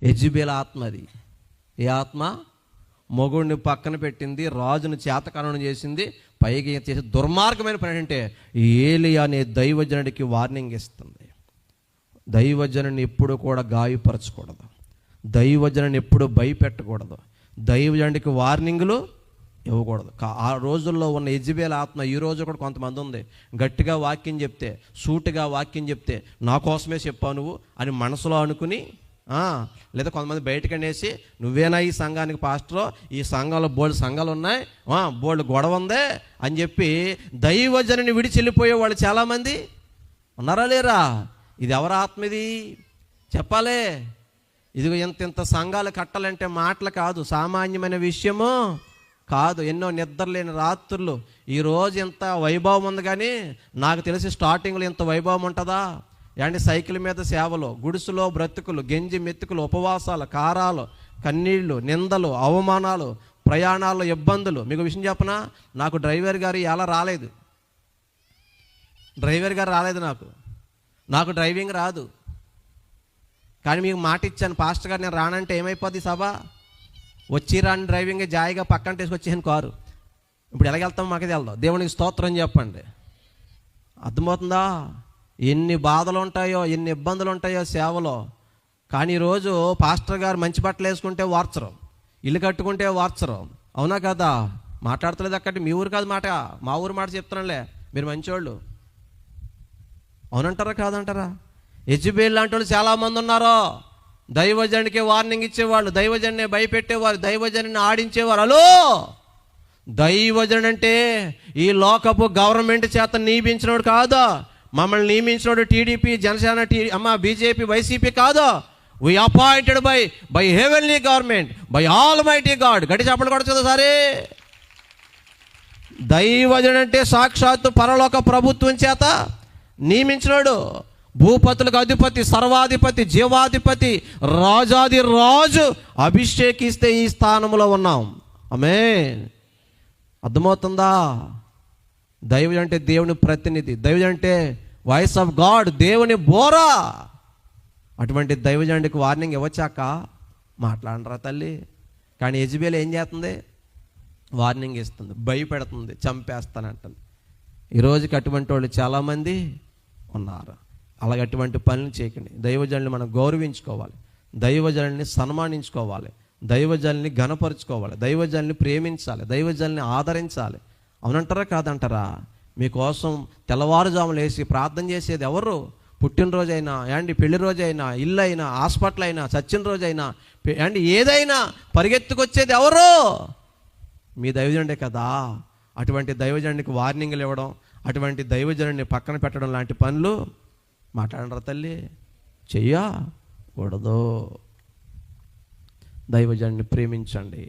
Jezebel ఆత్మ అది. ఏ ఆత్మ? మొగుడిని పక్కన పెట్టింది, రాజును చేతకారణం చేసింది, పైకి చేసే దుర్మార్గమైన పని అంటే ఏలియా అనే దైవజనుడికి వార్నింగ్ ఇస్తుంది. దైవజనుని ఎప్పుడు కూడా గాయపరచకూడదు, దైవజనుని ఎప్పుడు భయపెట్టకూడదు, దైవజనుడికి వార్నింగ్లు ఇవ్వకూడదు. ఆ రోజుల్లో ఉన్న యెజెబెల్ ఆత్మ ఈ రోజు కూడా కొంతమంది ఉంది. గట్టిగా వాక్యం చెప్తే, సూటిగా వాక్యం చెప్తే నా కోసమే చెప్పావు నువ్వు అని మనసులో అనుకుని, లేదా కొంతమంది బయటకు అనేసి నువ్వేనా ఈ సంఘానికి పాస్టరో, ఈ సంఘంలో బోల్డ్ సంఘాలు ఉన్నాయి, బోల్డ్ గొడవ ఉందే అని చెప్పి దైవజనుని విడిచి వెళ్ళిపోయే వాళ్ళు చాలామంది ఉన్నారా లేరా? ఇది ఎవరి ఆత్మ ఇది చెప్పాలే. ఇదిగో ఇంత సంఘాలు కట్టాలంటే మాటలు కాదు, సామాన్యమైన విషయము కాదు. ఎన్నో నిద్రలేని రాత్రులు. ఈరోజు ఇంత వైభవం ఉంది, కానీ నాకు తెలిసి స్టార్టింగ్లో ఇంత వైభవం ఉంటుందా? అంటే సైకిల్ మీద సేవలు, గుడిసులో బ్రతుకులు, గెంజి మెతుకులు, ఉపవాసాలు, కారాలు, కన్నీళ్ళు, నిందలు, అవమానాలు, ప్రయాణాల్లో ఇబ్బందులు. మీకు విషయం చెప్పనా, నాకు డ్రైవర్ గారు ఎలా రాలేదు. డ్రైవర్ గారు రాలేదు, నాకు డ్రైవింగ్ రాదు. కానీ మీకు మాట ఇచ్చాను, పాస్టర్ గారు నేను రానంటే ఏమైపోద్ది సభ? వచ్చి రాని డ్రైవింగ్ జాయిగా పక్కన తీసుకొచ్చాను కారు. ఇప్పుడు ఎలాగెళ్తాం? మాకైతే వెళ్దాం. దేవునికి స్తోత్రం చెప్పండి. అర్థమవుతుందా? ఎన్ని బాధలు ఉంటాయో, ఎన్ని ఇబ్బందులు ఉంటాయో సేవలో. కానీ ఈరోజు పాస్టర్ గారు మంచి బట్టలు వేసుకుంటే వార్చరు, ఇల్లు కట్టుకుంటే వార్చరు. అవునా కదా? మాట్లాడతలేదు అక్కడి. మీ ఊరు కాదు మాట, మా ఊరు మాట చెప్తున్నానులే, మీరు మంచోళ్ళు. అవునంటారా కాదంటారా? యెజెబెల్ లాంటి వాళ్ళు చాలామంది ఉన్నారు. దైవజనుడికి వార్నింగ్ ఇచ్చేవాళ్ళు, దైవజనుని భయపెట్టేవారు, దైవజనుని ఆడించేవారు. హలో, దైవజనుడు అంటే ఈ లోకపు గవర్నమెంట్ చేత నియమించినోడు కాదు. మమ్మల్ని నియమించినోడు టీడీపీ, జనసేన, బీజేపీ, వైసీపీ కాదు. We appointed by heavenly government, by almighty God. గట్టి చెప్పండి కూడా చూద్దాం సరే. దైవజనుడు అంటే సాక్షాత్తు పరలోక ప్రభుత్వం చేత నియమించినోడు, భూపతులకు అధిపతి, సర్వాధిపతి, జీవాధిపతి, రాజాది రాజు అభిషేకిస్తే ఈ స్థానంలో ఉన్నాం. ఆమేన్. అర్థమవుతుందా? దైవజనుడు అంటే దేవుని ప్రతినిధి, దైవజనుడు అంటే వాయిస్ ఆఫ్ గాడ్, దేవుని బోరా. అటువంటి దైవజనుడికి వార్నింగ్ ఇవ్వచ్చాక మాట్లాడరా తల్లి. కానీ యెజెబెల్ ఏం చేస్తుంది? వార్నింగ్ ఇస్తుంది, భయపెడుతుంది, చంపేస్తానంటుంది. ఈరోజుకి అటువంటి వాళ్ళు చాలామంది ఉన్నారు. అలాగే అటువంటి పనులు చేయకండి. దైవజనుల్ని మనం గౌరవించుకోవాలి, దైవజనుల్ని సన్మానించుకోవాలి, దైవజనుల్ని ఘనపరుచుకోవాలి, దైవజనుల్ని ప్రేమించాలి, దైవజనుల్ని ఆదరించాలి. అవునంటారా కాదంటారా? మీకోసం తెల్లవారుజాములు వేసి ప్రార్థన చేసేది ఎవరు? పుట్టినరోజైనా పెళ్లి రోజైనా, ఇల్లు అయినా, హాస్పిటల్ అయినా, చచ్చిన రోజైనా ఏదైనా పరిగెత్తుకొచ్చేది ఎవరు? మీ దైవజనుడే కదా. అటువంటి దైవజనుడికి వార్నింగ్లు ఇవ్వడం, అటువంటి దైవజనుడిని పక్కన పెట్టడం లాంటి పనులు మాట్లాడరా తల్లి, చెయ్యకూడదు. దైవజనుడిని ప్రేమించండి.